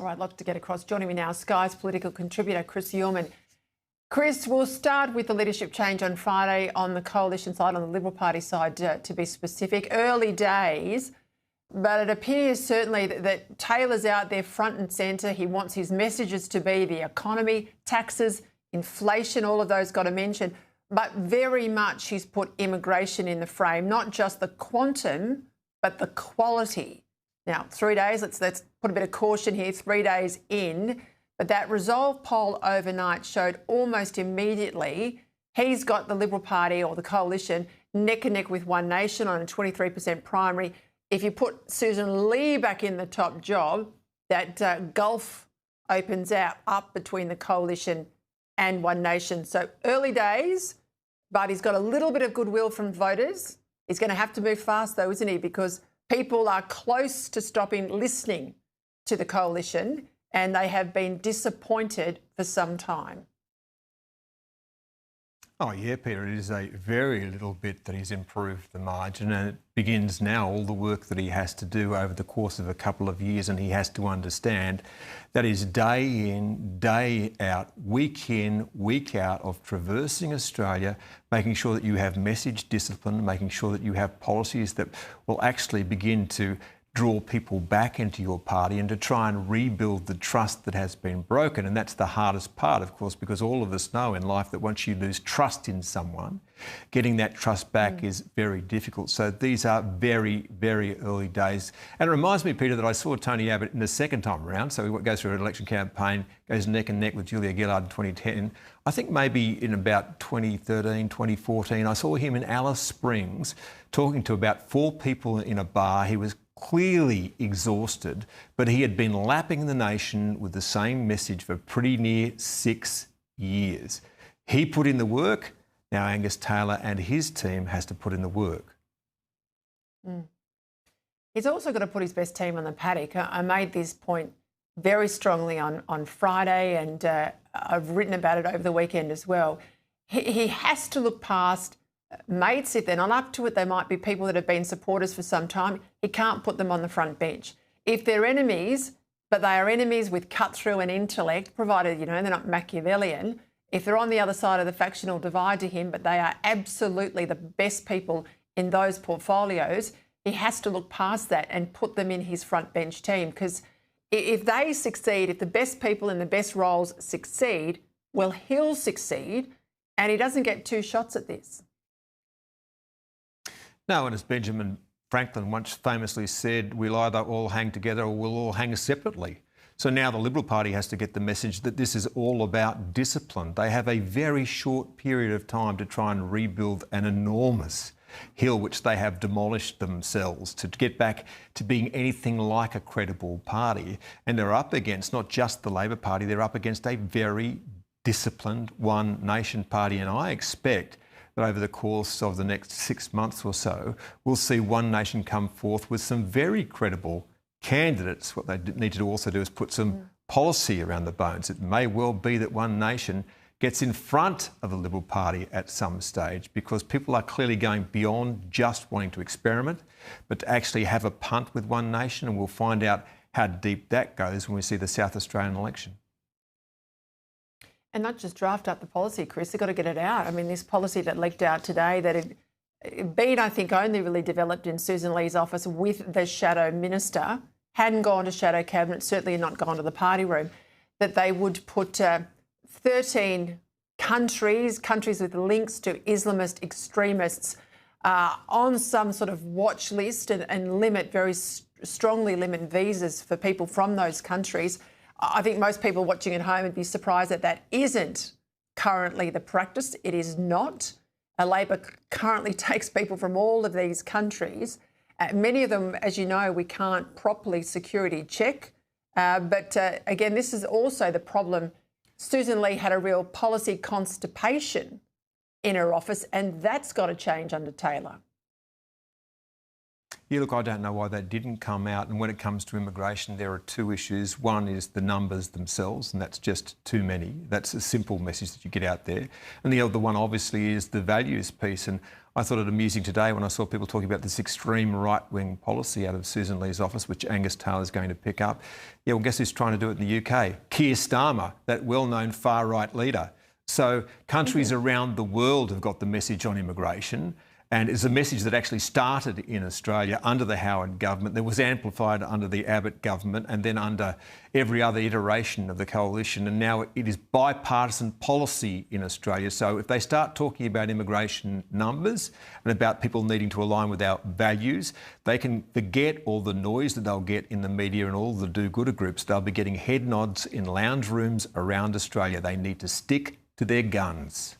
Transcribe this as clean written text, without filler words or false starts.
All right, lots to get across. Joining me now, Sky's political contributor, Chris Yeoman. Chris, we'll start with the leadership change on Friday on the coalition side, on the Liberal Party side, to be specific. Early days, but it appears certainly that Taylor's out there front and centre. He wants his messages to be the economy, taxes, inflation, all of those got to mention. But very much he's put immigration in the frame, not just the quantum, but the quality. Now, 3 days, let's put a bit of caution here, 3 days in, but that Resolve poll overnight showed almost immediately he's got the Liberal Party or the coalition neck and neck with One Nation on a 23% primary. If you put Susan Lee back in the top job, that gulf opens up between the coalition and One Nation. So early days, but he's got a little bit of goodwill from voters. He's going to have to move fast though, isn't he? Because people are close to stopping listening to the coalition and they have been disappointed for some time. Oh yeah, Peter, it is a very little bit that he's improved the margin, and it begins now all the work that he has to do over the course of a couple of years, and he has to understand that is day in, day out, week in, week out of traversing Australia, making sure that you have message discipline, making sure that you have policies that will actually begin to draw people back into your party and to try and rebuild the trust that has been broken. And that's the hardest part, of course, because all of us know in life that once you lose trust in someone, getting that trust back is very difficult. So these are very, very early days. And it reminds me, Peter, that I saw Tony Abbott in the second time around. So he goes through an election campaign, goes neck and neck with Julia Gillard in 2010. I think maybe in about 2013, 2014, I saw him in Alice Springs talking to about 4 people in a bar. He was clearly exhausted, but he had been lapping the nation with the same message for pretty near 6 years. He put in the work. Now Angus Taylor and his team has to put in the work. He's also got to put his best team on the paddock. I made this point very strongly on Friday, and I've written about it over the weekend as well. He has to look past mates. If they're not up to it, they might be people that have been supporters for some time. He can't put them on the front bench. If they're enemies, but they are enemies with cut-through and intellect, provided, you know, they're not Machiavellian, if they're on the other side of the factional divide to him, but they are absolutely the best people in those portfolios, he has to look past that and put them in his front bench team. Because if they succeed, if the best people in the best roles succeed, well, he'll succeed, and he doesn't get 2 shots at this. No, and as Benjamin Franklin once famously said, we'll either all hang together or we'll all hang separately. So now the Liberal Party has to get the message that this is all about discipline. They have a very short period of time to try and rebuild an enormous hill which they have demolished themselves to get back to being anything like a credible party. And they're up against not just the Labor Party, they're up against a very disciplined One Nation party. And I expect that over the course of the next 6 months or so, we'll see One Nation come forth with some very credible candidates. What they need to also do is put some policy around the bones. It may well be that One Nation gets in front of the Liberal Party at some stage, because people are clearly going beyond just wanting to experiment, but to actually have a punt with One Nation, and we'll find out how deep that goes when we see the South Australian election. And not just draft up the policy, Chris, they've got to get it out. I mean, this policy that leaked out today that had been, I think, only really developed in Susan Lee's office with the shadow minister, hadn't gone to shadow cabinet, certainly not gone to the party room, that they would put 13 countries with links to Islamist extremists on some sort of watch list and limit, very strongly limit visas for people from those countries. I think most people watching at home would be surprised that that isn't currently the practice. It is not. Labor currently takes people from all of these countries. Many of them, as you know, we can't properly security check. But again, this is also the problem. Susan Lee had a real policy constipation in her office, and that's got to change under Taylor. Yeah, look, I don't know why that didn't come out. And when it comes to immigration, there are two issues. One is the numbers themselves, and that's just too many. That's a simple message that you get out there. And the other one, obviously, is the values piece. And I thought it amusing today when I saw people talking about this extreme right-wing policy out of Susan Lee's office, which Angus Taylor is going to pick up. Yeah, well, guess who's trying to do it in the UK? Keir Starmer, that well-known far-right leader. So countries around the world have got the message on immigration. And it's a message that actually started in Australia under the Howard government, that was amplified under the Abbott government and then under every other iteration of the coalition. And now it is bipartisan policy in Australia. So if they start talking about immigration numbers and about people needing to align with our values, they can forget all the noise that they'll get in the media and all the do-gooder groups. They'll be getting head nods in lounge rooms around Australia. They need to stick to their guns.